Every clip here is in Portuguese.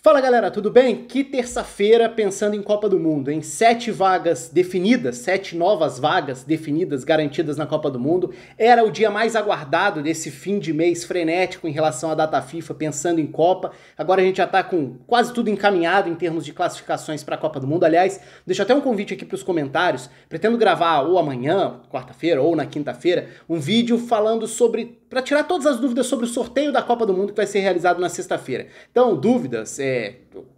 Fala galera, tudo bem? Que terça-feira pensando em Copa do Mundo, em 7 vagas definidas, 7 novas vagas definidas, garantidas na Copa do Mundo. Era o dia mais aguardado desse fim de mês frenético em relação à data FIFA, pensando em Copa. Agora a gente já tá com quase tudo encaminhado em termos de classificações para a Copa do Mundo. Aliás, deixo até um convite aqui para os comentários. Pretendo gravar ou amanhã, quarta-feira, ou na quinta-feira, um vídeo falando sobre, para tirar todas as dúvidas sobre o sorteio da Copa do Mundo que vai ser realizado na sexta-feira. Então, dúvidas,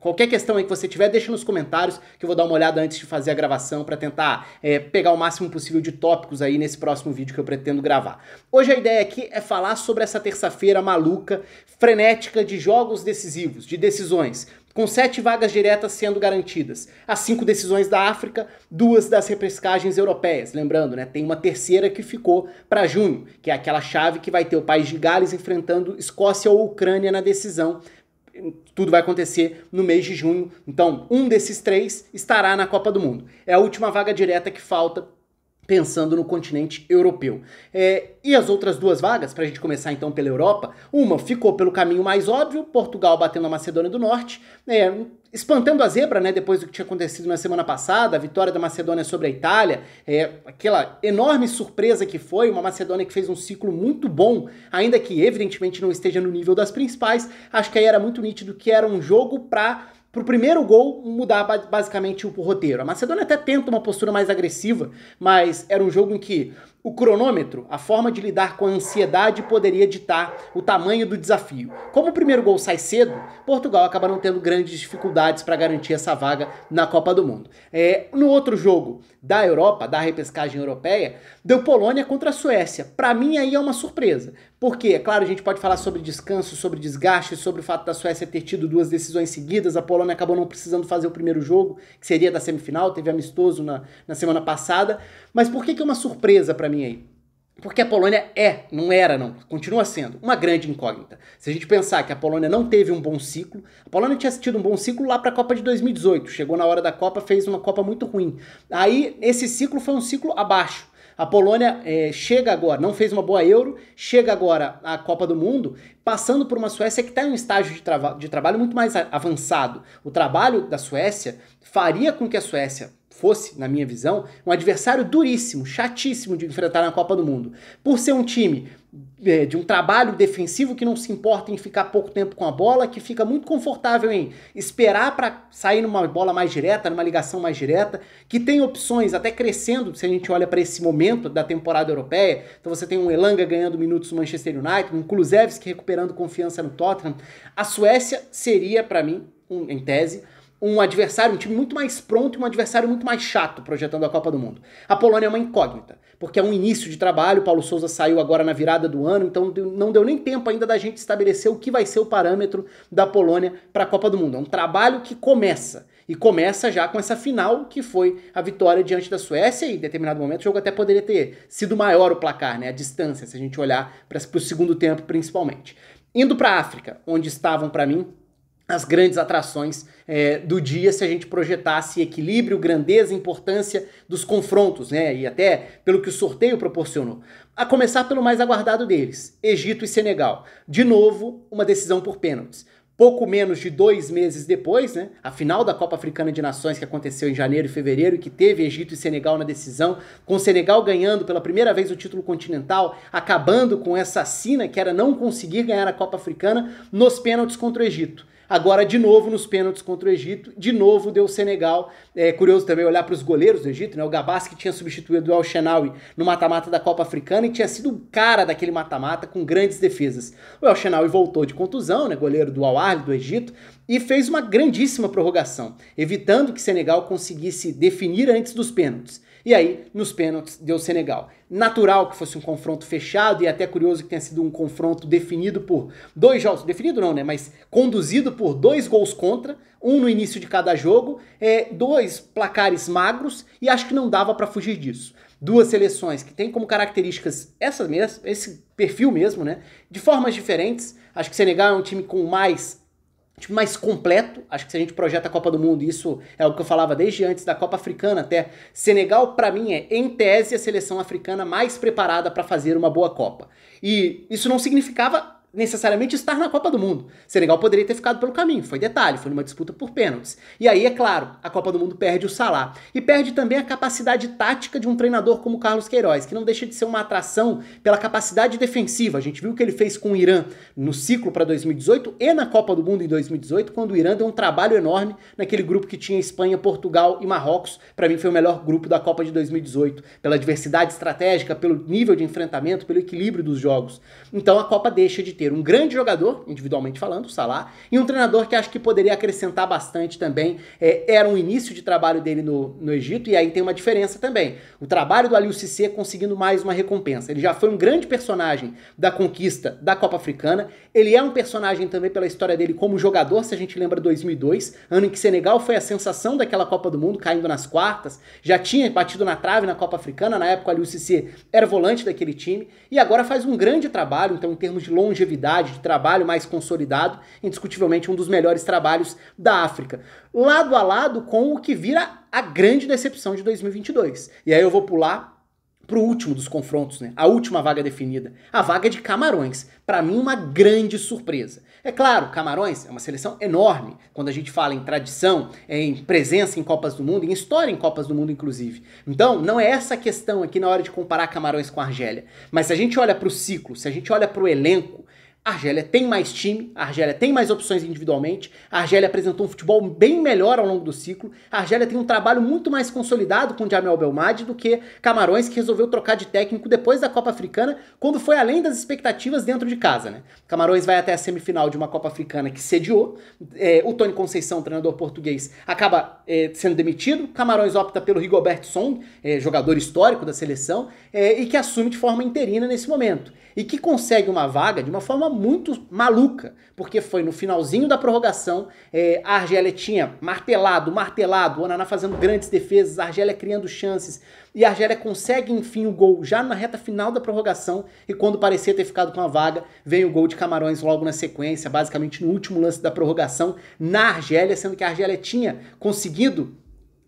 qualquer questão aí que você tiver, deixa nos comentários que eu vou dar uma olhada antes de fazer a gravação para tentar pegar o máximo possível de tópicos aí nesse próximo vídeo que eu pretendo gravar. Hoje a ideia aqui é falar sobre essa terça-feira maluca, frenética de jogos decisivos, de decisões, com 7 vagas diretas sendo garantidas. As 5 decisões da África, 2 das repescagens europeias. Lembrando, né, tem uma terceira que ficou para junho, que é aquela chave que vai ter o país de Gales enfrentando Escócia ou Ucrânia na decisão. Tudo vai acontecer no mês de junho. Então, um desses 3 estará na Copa do Mundo. É a última vaga direta que falta, pensando no continente europeu. E as outras 2 vagas, para a gente começar então pela Europa, uma ficou pelo caminho mais óbvio, Portugal batendo a Macedônia do Norte, espantando a zebra, né, depois do que tinha acontecido na semana passada, a vitória da Macedônia sobre a Itália, aquela enorme surpresa que foi, uma Macedônia que fez um ciclo muito bom, ainda que evidentemente não esteja no nível das principais. Acho que aí era muito nítido que era um jogo para o primeiro gol mudar basicamente o roteiro. A Macedônia até tenta uma postura mais agressiva, mas era um jogo em que o cronômetro, a forma de lidar com a ansiedade poderia ditar o tamanho do desafio. Como o primeiro gol sai cedo, Portugal acaba não tendo grandes dificuldades para garantir essa vaga na Copa do Mundo. No outro jogo da Europa, da repescagem europeia, deu Polônia contra a Suécia. Para mim aí é uma surpresa, porque, é claro, a gente pode falar sobre descanso, sobre desgaste, sobre o fato da Suécia ter tido 2 decisões seguidas, a Polônia acabou não precisando fazer o primeiro jogo, que seria da semifinal, teve amistoso na semana passada, mas por que é uma surpresa para mim aí? Porque a Polônia continua sendo uma grande incógnita. Se a gente pensar que a Polônia não teve um bom ciclo, a Polônia tinha tido um bom ciclo lá para a Copa de 2018, chegou na hora da Copa, fez uma Copa muito ruim. Aí esse ciclo foi um ciclo abaixo. A Polônia chega agora, não fez uma boa Euro, chega agora à Copa do Mundo, passando por uma Suécia que está em um estágio de trabalho muito mais avançado. O trabalho da Suécia faria com que a Suécia fosse, na minha visão, um adversário duríssimo, chatíssimo de enfrentar na Copa do Mundo. Por ser um time de um trabalho defensivo que não se importa em ficar pouco tempo com a bola, que fica muito confortável em esperar para sair numa bola mais direta, numa ligação mais direta, que tem opções até crescendo, se a gente olha para esse momento da temporada europeia. Então você tem um Elanga ganhando minutos no Manchester United, um Kulusevski recuperando confiança no Tottenham. A Suécia seria, para mim, em tese, um adversário, um time muito mais pronto e um adversário muito mais chato projetando a Copa do Mundo. A Polônia é uma incógnita, porque é um início de trabalho, Paulo Sousa saiu agora na virada do ano, então não deu nem tempo ainda da gente estabelecer o que vai ser o parâmetro da Polônia para a Copa do Mundo. É um trabalho que começa, e começa já com essa final, que foi a vitória diante da Suécia, e em determinado momento o jogo até poderia ter sido maior o placar, né, a distância, se a gente olhar para o segundo tempo principalmente. Indo para a África, onde estavam para mim as grandes atrações do dia, se a gente projetasse equilíbrio, grandeza, importância dos confrontos, né? E até pelo que o sorteio proporcionou. A começar pelo mais aguardado deles, Egito e Senegal. De novo, uma decisão por pênaltis. Pouco menos de 2 meses depois, né, a final da Copa Africana de Nações, que aconteceu em janeiro e fevereiro, e que teve Egito e Senegal na decisão, com o Senegal ganhando pela primeira vez o título continental, acabando com essa sina que era não conseguir ganhar a Copa Africana nos pênaltis contra o Egito. Agora, de novo, nos pênaltis contra o Egito, de novo deu o Senegal. É curioso também olhar para os goleiros do Egito, né? O Gabas, que tinha substituído o El Shenawy no mata-mata da Copa Africana e tinha sido o cara daquele mata-mata com grandes defesas. O El Shenawy voltou de contusão, né? Goleiro do Al Ahly do Egito, e fez uma grandíssima prorrogação, evitando que Senegal conseguisse definir antes dos pênaltis. E aí, nos pênaltis, deu Senegal. Natural que fosse um confronto fechado e até curioso que tenha sido um confronto definido por 2 jogos, definido não, né, mas conduzido por 2 gols contra, um no início de cada jogo, 2 placares magros, e acho que não dava para fugir disso. 2 seleções que têm como características esse perfil mesmo, né, de formas diferentes. Acho que Senegal é um time com mais completo. Acho que se a gente projeta a Copa do Mundo, isso é o que eu falava desde antes da Copa Africana até, Senegal para mim é, em tese, a seleção africana mais preparada para fazer uma boa Copa. E isso não significava necessariamente estar na Copa do Mundo. Senegal poderia ter ficado pelo caminho, foi detalhe, foi numa disputa por pênaltis. E aí, é claro, a Copa do Mundo perde o Salah. E perde também a capacidade tática de um treinador como Carlos Queiroz, que não deixa de ser uma atração pela capacidade defensiva. A gente viu o que ele fez com o Irã no ciclo para 2018 e na Copa do Mundo em 2018, quando o Irã deu um trabalho enorme naquele grupo que tinha Espanha, Portugal e Marrocos. Para mim foi o melhor grupo da Copa de 2018, pela diversidade estratégica, pelo nível de enfrentamento, pelo equilíbrio dos jogos. Então a Copa deixa de ter um grande jogador, individualmente falando, o Salah, e um treinador que acho que poderia acrescentar bastante também. Era um início de trabalho dele no Egito, e aí tem uma diferença também. O trabalho do Aliou Cissé conseguindo mais uma recompensa. Ele já foi um grande personagem da conquista da Copa Africana, ele é um personagem também pela história dele como jogador, se a gente lembra 2002, ano em que Senegal foi a sensação daquela Copa do Mundo, caindo nas quartas, já tinha batido na trave na Copa Africana, na época o Aliou Cissé era volante daquele time, e agora faz um grande trabalho, então em termos de longevidade, de trabalho mais consolidado, indiscutivelmente um dos melhores trabalhos da África. Lado a lado com o que vira a grande decepção de 2022. E aí eu vou pular pro último dos confrontos, né? A última vaga definida. A vaga de Camarões. Para mim, uma grande surpresa. É claro, Camarões é uma seleção enorme, quando a gente fala em tradição, em presença em Copas do Mundo, em história em Copas do Mundo, inclusive. Então, não é essa a questão aqui na hora de comparar Camarões com a Argélia. Mas se a gente olha pro ciclo, se a gente olha pro elenco, a Argélia tem mais time, a Argélia tem mais opções individualmente, a Argélia apresentou um futebol bem melhor ao longo do ciclo, a Argélia tem um trabalho muito mais consolidado com o Djamel Belmadi do que Camarões, que resolveu trocar de técnico depois da Copa Africana, quando foi além das expectativas dentro de casa, né? Camarões vai até a semifinal de uma Copa Africana que sediou, o Tony Conceição, treinador português, acaba sendo demitido, Camarões opta pelo Rigobert Song, jogador histórico da seleção, e que assume de forma interina nesse momento. E que consegue uma vaga de uma forma muito maluca, porque foi no finalzinho da prorrogação, a Argélia tinha martelado, o Onaná fazendo grandes defesas, a Argélia criando chances, e a Argélia consegue enfim o gol já na reta final da prorrogação, e quando parecia ter ficado com a vaga, vem o gol de Camarões logo na sequência, basicamente no último lance da prorrogação, na Argélia, sendo que a Argélia tinha conseguido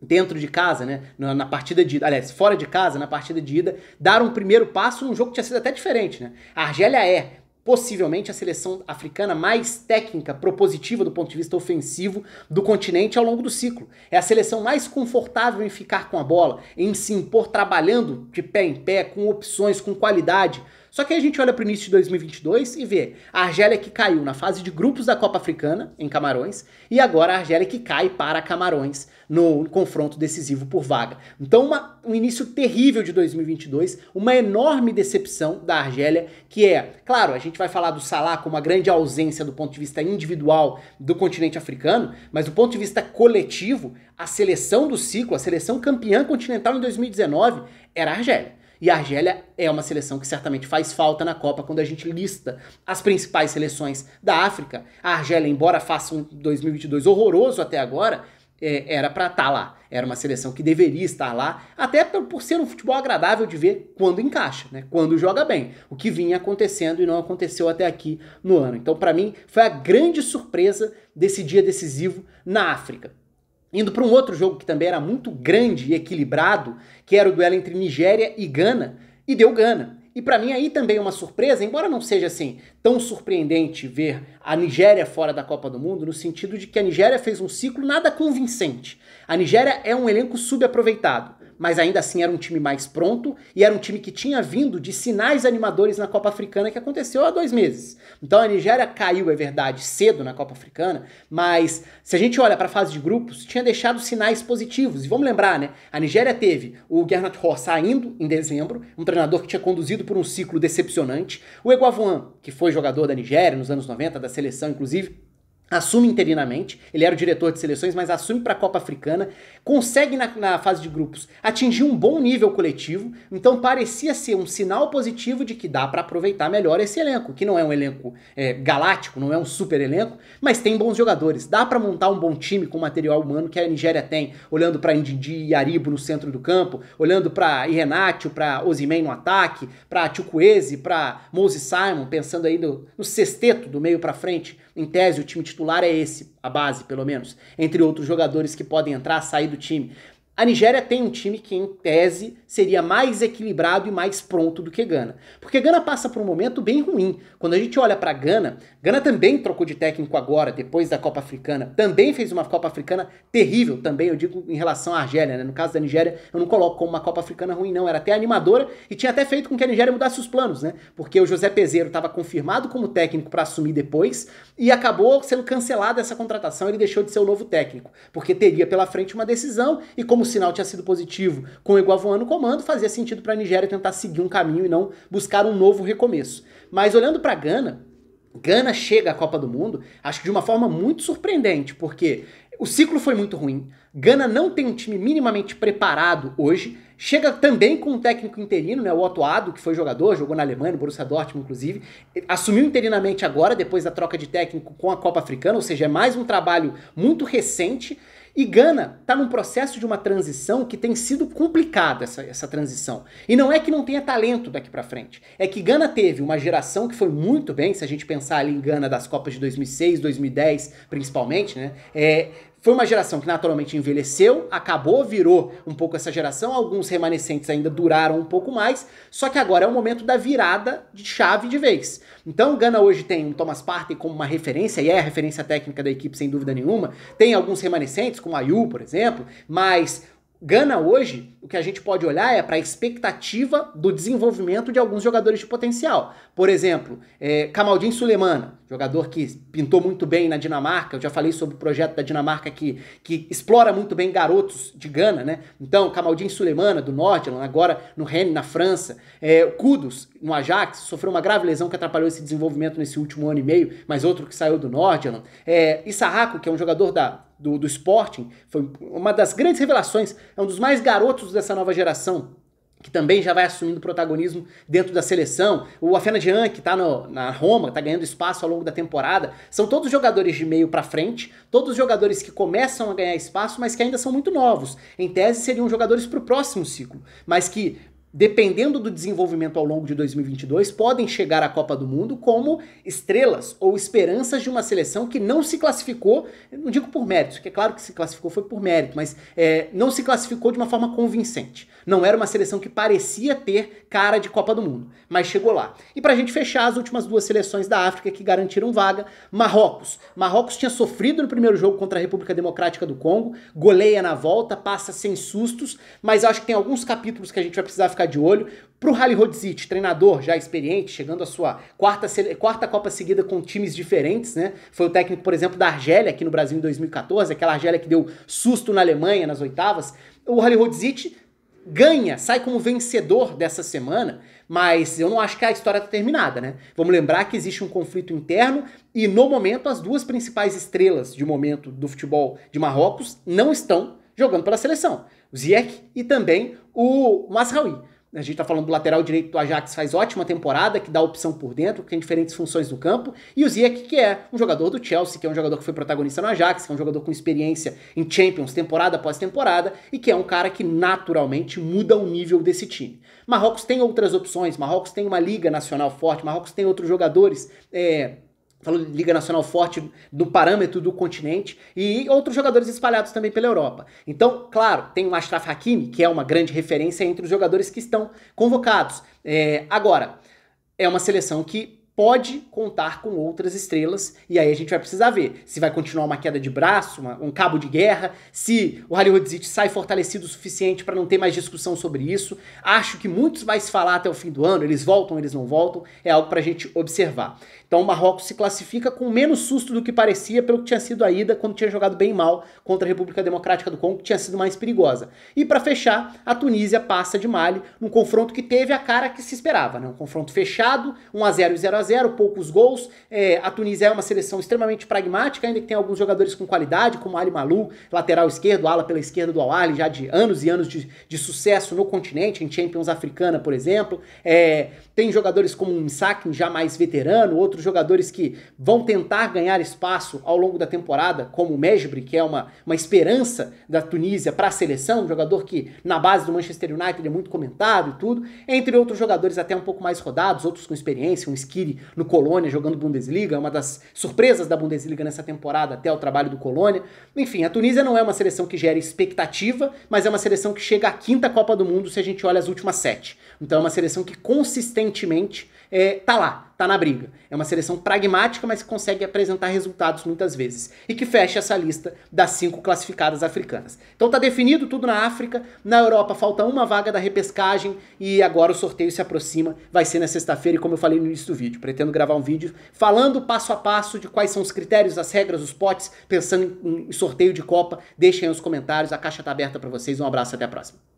dentro de casa, né, na partida de ida, aliás, fora de casa, na partida de ida, dar um primeiro passo num jogo que tinha sido até diferente, né? A Argélia é possivelmente a seleção africana mais técnica, propositiva do ponto de vista ofensivo do continente ao longo do ciclo. É a seleção mais confortável em ficar com a bola, em se impor trabalhando de pé em pé, com opções, com qualidade. Só que aí a gente olha para o início de 2022 e vê a Argélia que caiu na fase de grupos da Copa Africana, em Camarões, e agora a Argélia que cai para Camarões no confronto decisivo por vaga. Então um início terrível de 2022, uma enorme decepção da Argélia, que claro, a gente vai falar do Salah como uma grande ausência do ponto de vista individual do continente africano, mas do ponto de vista coletivo, a seleção do ciclo, a seleção campeã continental em 2019 era a Argélia. E a Argélia é uma seleção que certamente faz falta na Copa quando a gente lista as principais seleções da África. A Argélia, embora faça um 2022 horroroso até agora, era para estar lá. Era uma seleção que deveria estar lá, até por ser um futebol agradável de ver quando encaixa, né? Quando joga bem. O que vinha acontecendo e não aconteceu até aqui no ano. Então, para mim, foi a grande surpresa desse dia decisivo na África. Indo para um outro jogo que também era muito grande e equilibrado, que era o duelo entre Nigéria e Gana, e deu Gana. E para mim aí também é uma surpresa, embora não seja assim tão surpreendente ver a Nigéria fora da Copa do Mundo, no sentido de que a Nigéria fez um ciclo nada convincente. A Nigéria é um elenco subaproveitado, mas ainda assim era um time mais pronto e era um time que tinha vindo de sinais animadores na Copa Africana que aconteceu há 2 meses. Então a Nigéria caiu, é verdade, cedo na Copa Africana, mas se a gente olha para a fase de grupos, tinha deixado sinais positivos. E vamos lembrar, né? A Nigéria teve o Gernot Rohr saindo em dezembro, um treinador que tinha conduzido por um ciclo decepcionante. O Eguavoen, que foi jogador da Nigéria nos anos 90, da seleção inclusive, assume interinamente, ele era o diretor de seleções, mas assume para a Copa Africana, consegue na fase de grupos atingir um bom nível coletivo, então parecia ser um sinal positivo de que dá para aproveitar melhor esse elenco, que não é um elenco galáctico, não é um super elenco, mas tem bons jogadores, dá para montar um bom time com material humano que a Nigéria tem, olhando para Ndidi e Aribo no centro do campo, olhando para Iheanacho, para Osimhen no ataque, para Chukwueze, para Moses Simon, pensando aí no sexteto do meio para frente. Em tese, o time titular é esse, a base, pelo menos, entre outros jogadores que podem entrar, sair do time. A Nigéria tem um time que, em tese, seria mais equilibrado e mais pronto do que Gana. Porque Gana passa por um momento bem ruim. Quando a gente olha para Gana também trocou de técnico agora, depois da Copa Africana. Também fez uma Copa Africana terrível, também, eu digo, em relação à Argélia, né? No caso da Nigéria, eu não coloco como uma Copa Africana ruim, não. Era até animadora e tinha até feito com que a Nigéria mudasse os planos, né? Porque o José Peseiro estava confirmado como técnico para assumir depois e acabou sendo cancelada essa contratação. Ele deixou de ser o novo técnico, porque teria pela frente uma decisão e como o sinal tinha sido positivo com o Iguavoan no comando, fazia sentido para a Nigéria tentar seguir um caminho e não buscar um novo recomeço. Mas olhando para Gana chega à Copa do Mundo, acho que de uma forma muito surpreendente, porque o ciclo foi muito ruim. Gana não tem um time minimamente preparado hoje. Chega também com um técnico interino, né, o Otto Addo, que foi jogador, jogou na Alemanha, no Borussia Dortmund, inclusive. Assumiu interinamente agora, depois da troca de técnico com a Copa Africana, ou seja, é mais um trabalho muito recente. E Gana está num processo de uma transição que tem sido complicada, essa transição. E não é que não tenha talento daqui para frente. É que Gana teve uma geração que foi muito bem, se a gente pensar ali em Gana das Copas de 2006, 2010, principalmente, né? Foi uma geração que naturalmente envelheceu, acabou, virou um pouco essa geração, alguns remanescentes ainda duraram um pouco mais, só que agora é o momento da virada de chave de vez. Então o Gana hoje tem o Thomas Partey como uma referência, e é a referência técnica da equipe sem dúvida nenhuma, tem alguns remanescentes, como a Ayew, por exemplo, mas Gana hoje, o que a gente pode olhar é para a expectativa do desenvolvimento de alguns jogadores de potencial. Por exemplo, Kamaldeen Sulemana, jogador que pintou muito bem na Dinamarca. Eu já falei sobre o projeto da Dinamarca que explora muito bem garotos de Gana, né? Então, Kamaldeen Sulemana, do Nordirland, agora no Rennes, na França. Kudus, no Ajax, sofreu uma grave lesão que atrapalhou esse desenvolvimento nesse último ano e meio, mas outro que saiu do Nordirland. Issahaku, que é um jogador do Sporting, foi uma das grandes revelações, é um dos mais garotos dessa nova geração, que também já vai assumindo protagonismo dentro da seleção. O Afena Gyan, que tá na Roma, tá ganhando espaço ao longo da temporada. São todos jogadores de meio pra frente, todos jogadores que começam a ganhar espaço, mas que ainda são muito novos. Em tese, seriam jogadores pro próximo ciclo, mas que, dependendo do desenvolvimento ao longo de 2022, podem chegar à Copa do Mundo como estrelas ou esperanças de uma seleção que não se classificou, não digo por mérito, porque é claro que se classificou foi por mérito, mas não se classificou de uma forma convincente. Não era uma seleção que parecia ter cara de Copa do Mundo, mas chegou lá. E pra gente fechar, as últimas duas seleções da África que garantiram vaga, Marrocos. Marrocos tinha sofrido no primeiro jogo contra a República Democrática do Congo, goleia na volta, passa sem sustos, mas eu acho que tem alguns capítulos que a gente vai precisar ficar de olho. Pro Halilhodzic, treinador já experiente, chegando à sua quarta Copa seguida com times diferentes, né? Foi o técnico, por exemplo, da Argélia aqui no Brasil em 2014, aquela Argélia que deu susto na Alemanha nas oitavas. O Halilhodzic sai como vencedor dessa semana, mas eu não acho que a história está terminada, né? Vamos lembrar que existe um conflito interno e, no momento, as duas principais estrelas de momento do futebol de Marrocos não estão jogando pela seleção. O Ziyech e também o Mazraoui. A gente tá falando do lateral direito do Ajax, faz ótima temporada, que dá opção por dentro, que tem diferentes funções no campo. E o Ziyech, que é um jogador do Chelsea, que é um jogador que foi protagonista no Ajax, que é um jogador com experiência em Champions, temporada após temporada, e que é um cara que naturalmente muda o nível desse time. Marrocos tem outras opções, Marrocos tem uma liga nacional forte, Marrocos tem outros jogadores, falou de Liga Nacional forte do parâmetro do continente e outros jogadores espalhados também pela Europa. Então, claro, tem o Achraf Hakimi, que é uma grande referência entre os jogadores que estão convocados. Agora, é uma seleção que pode contar com outras estrelas, e aí a gente vai precisar ver se vai continuar uma queda de braço, um cabo de guerra, se o Halilhodzic sai fortalecido o suficiente para não ter mais discussão sobre isso. Acho que muitos vai se falar até o fim do ano, eles voltam, eles não voltam, é algo para a gente observar. Então o Marrocos se classifica com menos susto do que parecia pelo que tinha sido a ida quando tinha jogado bem mal contra a República Democrática do Congo, que tinha sido mais perigosa. E para fechar, a Tunísia passa de Mali num confronto que teve a cara que se esperava, né? Um confronto fechado, 1-0 e 0-0, poucos gols. A Tunísia é uma seleção extremamente pragmática, ainda que tem alguns jogadores com qualidade, como Ali Malou, lateral esquerdo, ala pela esquerda do Al Ahly, já de anos e anos de sucesso no continente, em Champions Africana, por exemplo. Tem jogadores como um Msakin, já mais veterano, outros outros jogadores que vão tentar ganhar espaço ao longo da temporada, como o Mejbri, que é uma esperança da Tunísia para a seleção, um jogador que na base do Manchester United é muito comentado e tudo, entre outros jogadores até um pouco mais rodados, outros com experiência, um Skhiri no Colônia jogando Bundesliga, uma das surpresas da Bundesliga nessa temporada até o trabalho do Colônia. Enfim, a Tunísia não é uma seleção que gera expectativa, mas é uma seleção que chega à quinta Copa do Mundo se a gente olha as últimas 7. Então é uma seleção que consistentemente tá lá, tá na briga. É uma seleção pragmática, mas que consegue apresentar resultados muitas vezes. E que fecha essa lista das 5 classificadas africanas. Então tá definido tudo na África. Na Europa falta uma vaga da repescagem e agora o sorteio se aproxima. Vai ser na sexta-feira e como eu falei no início do vídeo, pretendo gravar um vídeo falando passo a passo de quais são os critérios, as regras, os potes, pensando em sorteio de Copa. Deixem aí nos comentários, a caixa tá aberta para vocês. Um abraço, até a próxima.